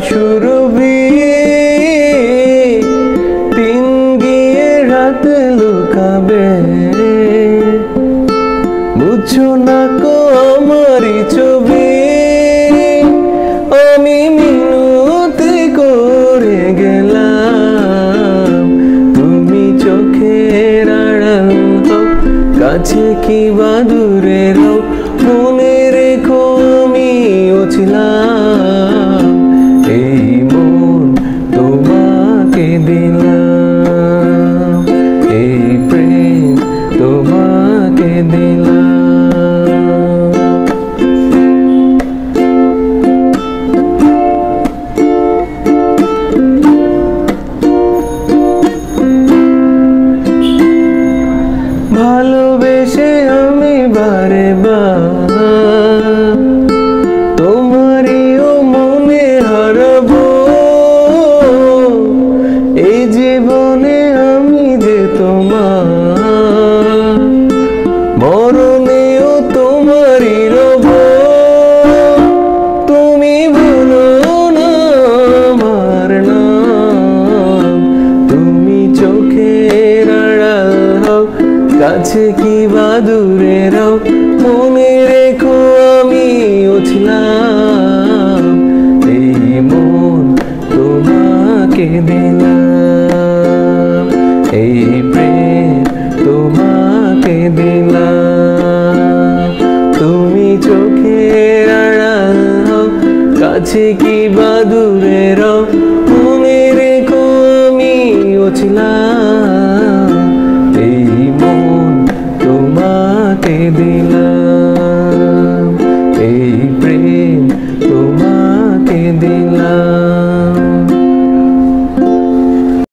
সুরভি দিন গিয়ে রাত লুকাবে বুঝছো না কো আমারই ছবি আমি মিনতি করে গেলাম তুমি চোখের আড়াল হও কাছে কি বা দূরে রও মনে রেখো আমিও ছিলাম এই মন তোমাকে দিলাম এই প্রেম তোমাকে দিলাম ভালোবেসে আমি বারে বার তোমারিও মনে হারাবো এই জীবনে আমি যে তোমার মরণেও তোমারই রব তুমি ভুলো না আমার নাম তুমি চোখের আড়াল হও কাছে কি বা দূরে রও মনে রেখো আমিও ছিলাম এই মন তোমাকে দিলাম এই প্রেম তোমাকে দিলাম তুমি চোখের আড়াল হও কাছে কি বা দূরে রও মনে রেখো আমিও ছিলাম